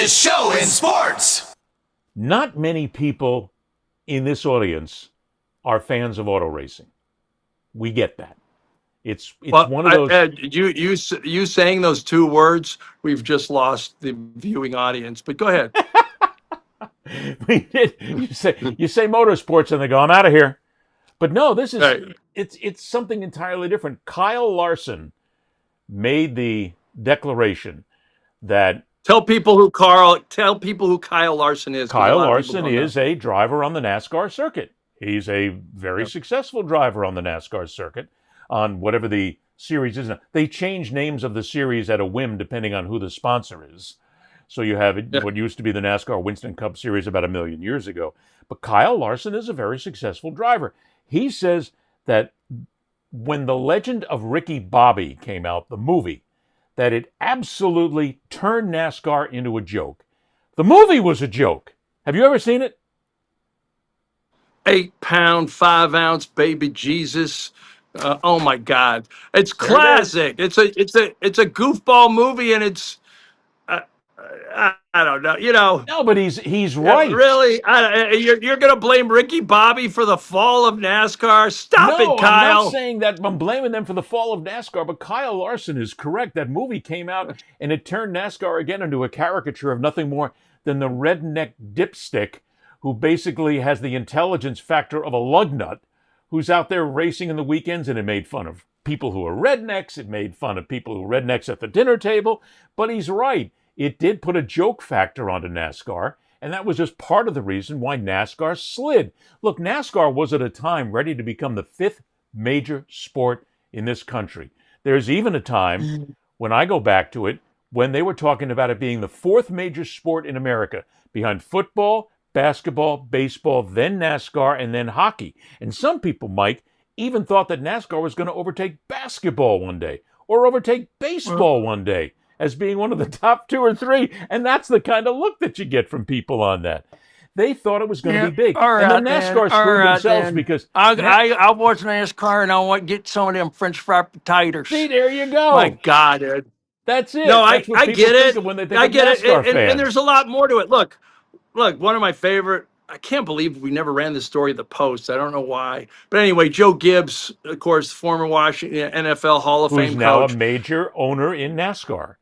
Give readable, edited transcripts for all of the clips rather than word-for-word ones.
fastest show in sports. Not many people in this audience are fans of auto racing. We get that. It's one of those. Ed, you saying those two words, we've just lost the viewing audience. But go ahead. You say motorsports and they go, I'm out of here. But no, this is Right. it's something entirely different. Kyle Larson made the declaration that Tell people who Kyle Larson is. 'Cause a Kyle lot of people Larson don't know. is a driver on the NASCAR circuit. He's a very successful driver on the NASCAR circuit on whatever the series is. They change names of the series at a whim depending on who the sponsor is. So you have what used to be the NASCAR Winston Cup Series about 1,000,000 years ago. But Kyle Larson is a very successful driver. He says that when The Legend of Ricky Bobby came out, the movie, that it absolutely turned NASCAR into a joke. The movie was a joke. Have you ever seen it? 8-pound, 5-ounce baby Jesus. Oh my God, it's classic. It's a goofball movie, and it's I don't know. No, but he's right. Really, you're gonna blame Ricky Bobby for the fall of NASCAR? Stop No, it, Kyle. I'm not saying that I'm blaming them for the fall of NASCAR, but Kyle Larson is correct. That movie came out and it turned NASCAR again into a caricature of nothing more than the redneck dipstick who basically has the intelligence factor of a lug nut, who's out there racing in the weekends, and it made fun of people who are rednecks. It made fun of people who are rednecks at the dinner table. But he's right. It did put a joke factor onto NASCAR, and that was just part of the reason why NASCAR slid. Look, NASCAR was at a time ready to become the 5th major sport in this country. There's even a time, when I go back to it, when they were talking about it being the 4th major sport in America, behind football, basketball, baseball, then NASCAR, and then hockey. And some people, Mike, even thought that NASCAR was going to overtake basketball one day, or overtake baseball one day, as being one of the top 2 or 3. And that's the kind of look that you get from people on that. They thought it was going to be big. All right, and then NASCAR screwed themselves then. because... I'll watch NASCAR and I want to get some of them French fry potatoes. See, there you go. My God, Ed. That's it. No, That's what I people get think it. of when they think I of get NASCAR it. fans. And there's a lot more to it. Look, one of my favorite. I can't believe we never ran this story at the Post. I don't know why. But anyway, Joe Gibbs, of course, former Washington NFL Hall of Fame Who's now coach. a major owner in NASCAR.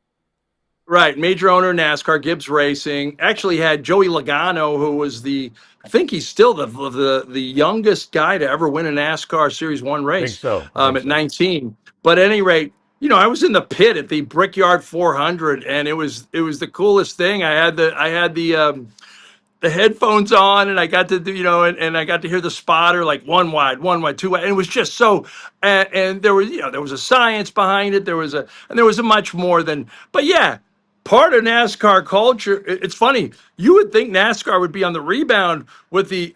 Right, major owner NASCAR, Gibbs Racing. Actually had Joey Logano, who was I think he's still the youngest guy to ever win a NASCAR Series 1 race. I think at 19. But at any rate, I was in the pit at the Brickyard 400, and it was the coolest thing. I had the headphones on, and I got to do, and I got to hear the spotter, like one wide, 2 wide. And it was just so, and there was a science behind it. There was a much more than, but yeah, part of NASCAR culture. It's funny. You would think NASCAR would be on the rebound with the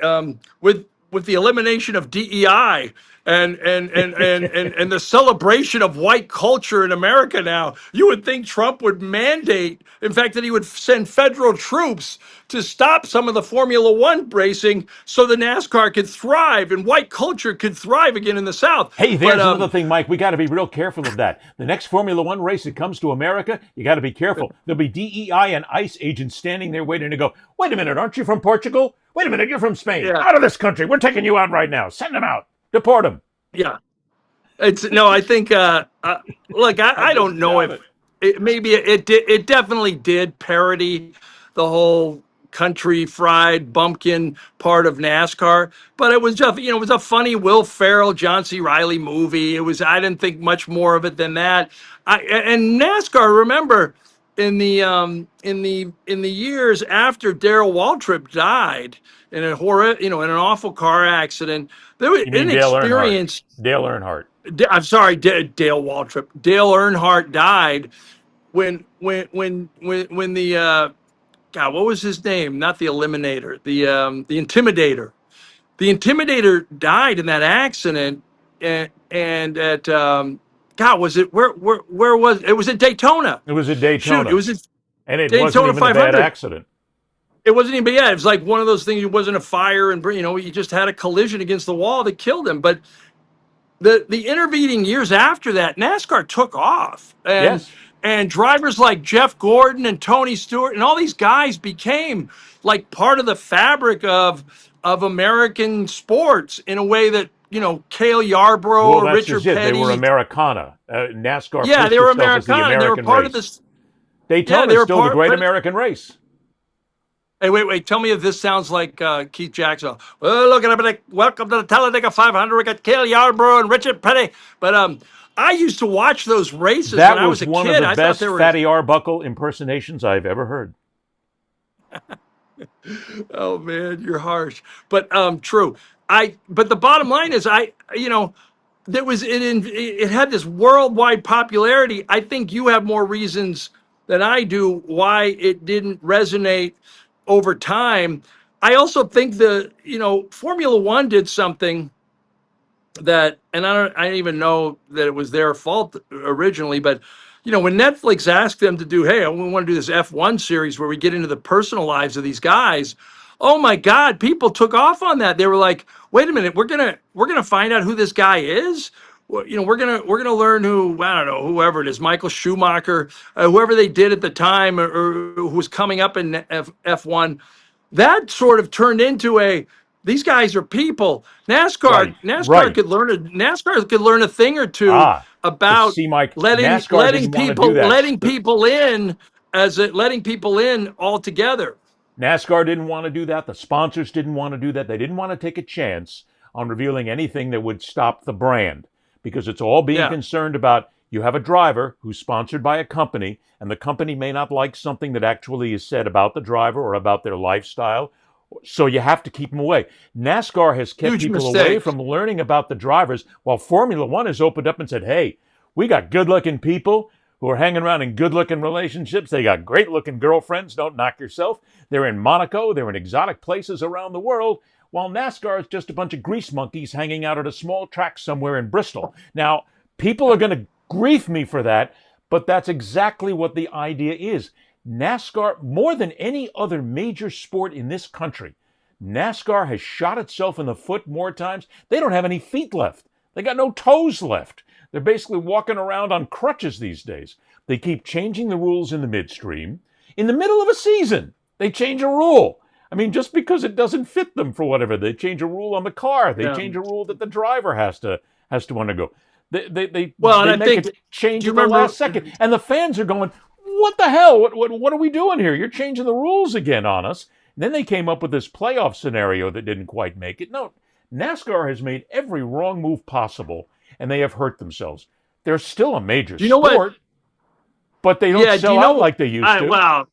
elimination of DEI and the celebration of white culture in America now. You would think Trump would mandate, in fact, that he would send federal troops to stop some of the Formula One racing so the NASCAR could thrive and white culture could thrive again in the South. Hey, there's another thing, Mike. We got to be real careful of that. The next Formula One race that comes to America, you got to be careful. There'll be DEI and ICE agents standing there waiting to go, wait a minute, aren't you from Portugal? Wait a minute, you're from Spain. Yeah. Out of this country. We're taking you out right now. Send them out. Deport them. Yeah. I think, look, I don't know if it definitely did parody the whole country fried bumpkin part of NASCAR, but it was just, it was a funny Will Ferrell, John C. Reilly movie. I didn't think much more of it than that. And NASCAR, remember, in the years after Darrell Waltrip died in an awful car accident, there was inexperienced Dale Earnhardt. I'm sorry, Dale Waltrip. Dale Earnhardt died when the God, what was his name? Not the Eliminator, the Intimidator. The Intimidator died in that accident, and at God, was it where was it? Was at Daytona. It was at Daytona. Shoot, it was at and it Daytona wasn't even 500. a bad accident. It wasn't even bad. It was like one of those things. It wasn't a fire, and he just had a collision against the wall that killed him. But the intervening years after that, NASCAR took off, and Yes. And drivers like Jeff Gordon and Tony Stewart and all these guys became like part of the fabric of American sports in a way that, Cale Yarborough Well, or that's just Richard it. They were Petty. Americana. NASCAR Yeah, pushed they were itself as the Americana. And they were American part race. of this. Yeah, Daytona they is were still the part. great But, American race. hey, wait. Tell me if this sounds like Keith Jackson. Well, look at everybody. Welcome to the Talladega 500. We got Cale Yarborough and Richard Petty. But I used to watch those races when That I was was a one of kid. the I thought best they were. Fatty Arbuckle impersonations I've ever heard. Oh man, you're harsh. But true. But the bottom line is there was it had this worldwide popularity. I think you have more reasons than I do why it didn't resonate over time. I also think Formula One did something that, and I don't even know that it was their fault originally, but when Netflix asked them to do, hey, we want to do this F1 series where we get into the personal lives of these guys, oh my God, people took off on that. They were like, wait a minute, we're gonna find out who this guy is. Well, we're gonna learn who, I don't know, whoever it is, Michael Schumacher, whoever they did at the time, or who was coming up in F1. That sort of turned into these guys are people. Right, right. NASCAR could learn a thing or two Ah, but about see, Mike, letting NASCAR didn't want to do that. letting people in altogether. NASCAR didn't want to do that. The sponsors didn't want to do that. They didn't want to take a chance on revealing anything that would stop the brand because it's all being Yeah. concerned about you have a driver who's sponsored by a company, and the company may not like something that actually is said about the driver or about their lifestyle. So you have to keep them away. NASCAR has kept Huge people away mistake. from learning about the drivers, while Formula One has opened up and said, hey, we got good-looking people who are hanging around in good-looking relationships. They got great-looking girlfriends. Don't knock yourself. They're in Monaco. They're in exotic places around the world, while NASCAR is just a bunch of grease monkeys hanging out at a small track somewhere in Bristol. Now, people are going to grief me for that, but that's exactly what the idea is. NASCAR, more than any other major sport in this country, NASCAR has shot itself in the foot more times. They don't have any feet left. They got no toes left. They're basically walking around on crutches these days. They keep changing the rules in the midstream. In the middle of a season, they change a rule. I mean, just because it doesn't fit them for whatever, they change a rule on the car. They change a rule that the driver has to undergo. They make a change at the last second, and the fans are going, "What the hell? What are we doing here? You're changing the rules again on us." And then they came up with this playoff scenario that didn't quite make it. No, NASCAR has made every wrong move possible, and they have hurt themselves. They're still a major sport, but they don't sell out like they used to. Wow,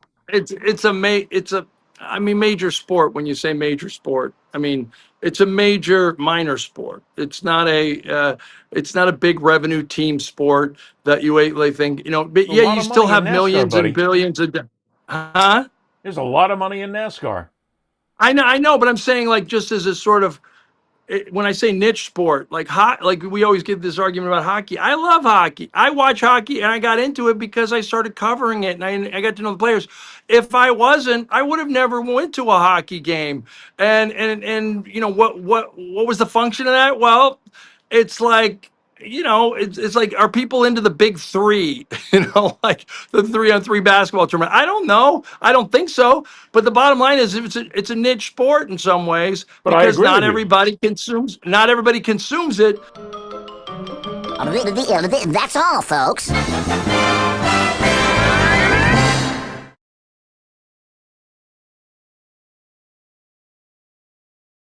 major sport. When you say major sport, I mean it's a major minor sport. It's not a big revenue team sport that you think But yeah, you still have millions and billions of. Huh? There's a lot of money in NASCAR. I know, but I'm saying like just as a sort of when I say niche sport, like we always give this argument about hockey. I love hockey. I watch hockey, and I got into it because I started covering it, and I got to know the players. If I wasn't, I would have never went to a hockey game. And what was the function of that? Well, it's like. It's like, are people into the big three? Like the 3-on-3 basketball tournament. I don't know. I don't think so. But the bottom line is, it's a niche sport in some ways because not everybody consumes it. That's all, folks.